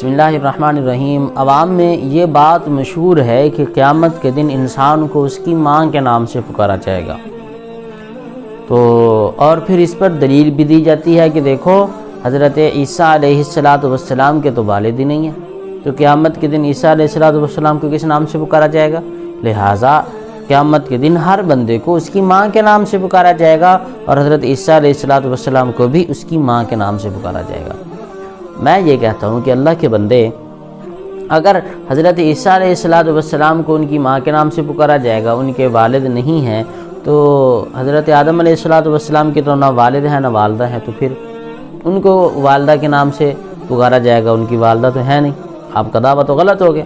بسم اللہ الرحمن الرحیم۔ عوام میں یہ بات مشہور ہے کہ قیامت کے دن انسان کو اس کی ماں کے نام سے پکارا جائے گا، تو اور پھر اس پر دلیل بھی دی جاتی ہے کہ دیکھو حضرت عیسیٰ علیہ السلام کے تو والد ہی نہیں ہیں، تو قیامت کے دن عیسیٰ علیہ السلام کو کس نام سے پکارا جائے گا؟ لہٰذا قیامت کے دن ہر بندے کو اس کی ماں کے نام سے پکارا جائے گا، اور حضرت عیسیٰ علیہ السلام کو بھی اس کی ماں کے نام سے پکارا جائے گا۔ میں یہ کہتا ہوں کہ اللہ کے بندے، اگر حضرت عیسیٰ علیہ السلام کو ان کی ماں کے نام سے پکارا جائے گا، ان کے والد نہیں ہیں، تو حضرت آدم علیہ السلام کی تو نہ والد ہے نہ والدہ ہے، تو پھر ان کو والدہ کے نام سے پکارا جائے گا، ان کی والدہ تو ہے نہیں، آپ کا دعویٰ تو غلط ہو گیا۔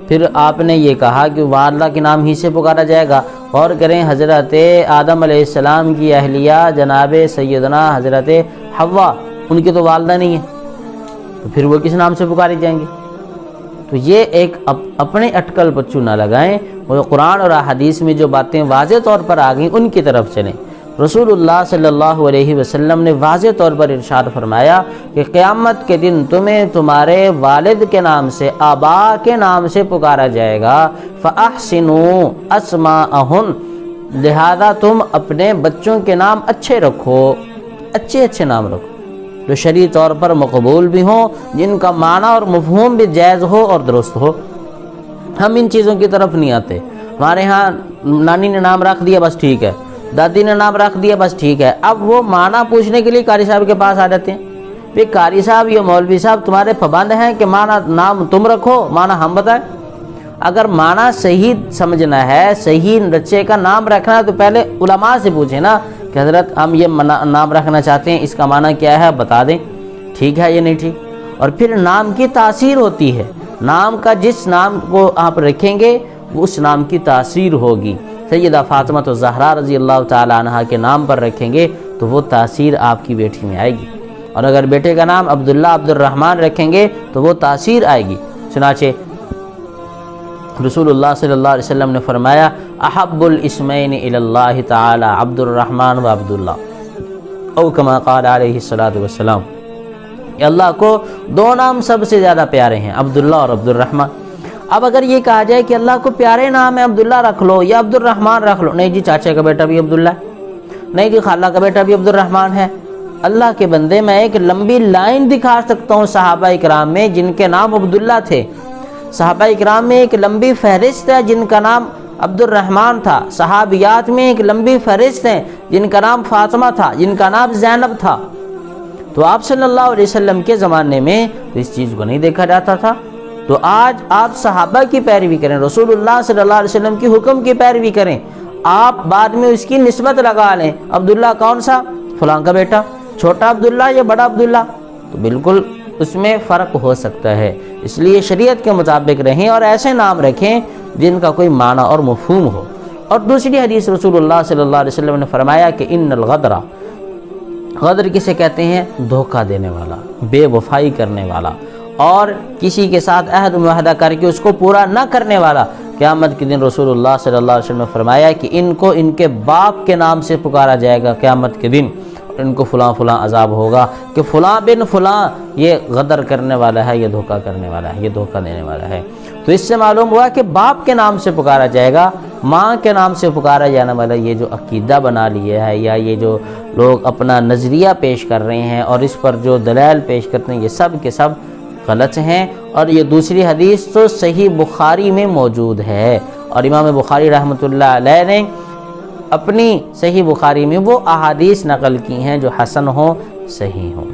پھر آپ نے یہ کہا کہ والدہ کے نام ہی سے پکارا جائے گا، اور کریں حضرت آدم علیہ السلام کی اہلیہ جناب سیدنا حضرت حوا، ان کی تو والدہ نہیں ہے، تو پھر وہ کس نام سے پکاری جائیں گے؟ تو یہ ایک اپنے اٹکل پچو نہ لگائیں، وہ قرآن اور احادیث میں جو باتیں واضح طور پر آ گئیں ان کی طرف چلیں۔ رسول اللہ صلی اللہ علیہ وسلم نے واضح طور پر ارشاد فرمایا کہ قیامت کے دن تمہیں تمہارے والد کے نام سے، آبا کے نام سے پکارا جائے گا، فَأَحْسِنُوا أَسْمَاءَهُنْ، لہذا تم اپنے بچوں کے نام اچھے رکھو، اچھے نام رکھو جو شرعی طور پر مقبول بھی ہوں، جن کا معنی اور مفہوم بھی جائز ہو اور درست ہو۔ ہم ان چیزوں کی طرف نہیں آتے، ہمارے ہاں نانی نے نام رکھ دیا بس ٹھیک ہے، دادی نے نام رکھ دیا بس ٹھیک ہے، اب وہ معنی پوچھنے کے لیے قاری صاحب کے پاس آ جاتے ہیں۔ پھر قاری صاحب یا مولوی صاحب تمہارے پابند ہیں کہ معنی نام تم رکھو، معنی ہم بتائیں؟ اگر معنی صحیح سمجھنا ہے، صحیح بچے کا نام رکھنا ہے، تو پہلے علماء سے پوچھیں نا کہ حضرت ہم یہ نام رکھنا چاہتے ہیں، اس کا معنی کیا ہے، بتا دیں، ٹھیک ہے یا نہیں ٹھیک۔ اور پھر نام کی تاثیر ہوتی ہے، نام کا جس نام کو آپ رکھیں گے اس نام کی تاثیر ہوگی۔ سیدہ فاطمہ الزہرا رضی اللہ تعالی عنہا کے نام پر رکھیں گے تو وہ تاثیر آپ کی بیٹی میں آئے گی، اور اگر بیٹے کا نام عبداللہ عبد الرحمن رکھیں گے تو وہ تاثیر آئے گی۔ چنانچہ رسول اللہ صلی اللہ علیہ وسلم نے فرمایا، احب الاسمین الی اللہ تعالی عبد الرحمن و عبداللہ، او کما قال علیہ السلام، اللہ کو دو نام سب سے زیادہ پیارے ہیں، عبداللہ اور عبد الرحمن۔ اب اگر یہ کہا جائے کہ اللہ کو پیارے نام ہے، عبداللہ رکھ لو یا عبد الرحمن رکھ لو، نہیں جی چاچا کا بیٹا بھی عبداللہ ہے، نہیں جی خالہ کا بیٹا بھی عبد الرحمن ہے۔ اللہ کے بندے، میں ایک لمبی لائن دکھا سکتا ہوں صحابہ اکرام میں جن کے نام عبداللہ تھے، صحابہ اکرام میں ایک لمبی فہرست ہے جن کا نام عبد الرحمن تھا، صحابیات میں ایک لمبی فہرست ہے جن کا نام فاطمہ تھا، جن کا نام زینب تھا۔ تو آپ صلی اللہ علیہ وسلم کے زمانے میں اس چیز کو نہیں دیکھا جاتا تھا، تو آج آپ صحابہ کی پیروی کریں، رسول اللہ صلی اللہ علیہ وسلم کی حکم کی پیروی کریں، آپ بعد میں اس کی نسبت لگا لیں، عبداللہ کون سا؟ فلاں کا بیٹا، چھوٹا عبداللہ یا بڑا عبداللہ، تو بالکل اس میں فرق ہو سکتا ہے۔ اس لیے شریعت کے مطابق رہیں اور ایسے نام رکھیں جن کا کوئی معنی اور مفہوم ہو۔ اور دوسری حدیث رسول اللہ صلی اللہ علیہ وسلم نے فرمایا کہ ان الغدر، غدر کسے کہتے ہیں؟ دھوکہ دینے والا، بے وفائی کرنے والا، اور کسی کے ساتھ عہد معاہدہ کر کے اس کو پورا نہ کرنے والا، قیامت کے دن رسول اللہ صلی اللہ علیہ وسلم نے فرمایا کہ ان کو ان کے باپ کے نام سے پکارا جائے گا قیامت کے دن، اور ان کو فلاں فلاں عذاب ہوگا کہ فلاں بن فلاں یہ غدر کرنے والا ہے، یہ دھوکہ کرنے والا ہے، یہ دھوکہ دینے والا ہے۔ تو اس سے معلوم ہوا کہ باپ کے نام سے پکارا جائے گا، ماں کے نام سے پکارا جانے والا یہ جو عقیدہ بنا لیا ہے، یا یہ جو لوگ اپنا نظریہ پیش کر رہے ہیں اور اس پر جو دلائل پیش کرتے ہیں، یہ سب کے سب غلط ہیں۔ اور یہ دوسری حدیث تو صحیح بخاری میں موجود ہے، اور امام بخاری رحمۃ اللہ علیہ نے اپنی صحیح بخاری میں وہ احادیث نقل کی ہیں جو حسن ہوں، صحیح ہوں۔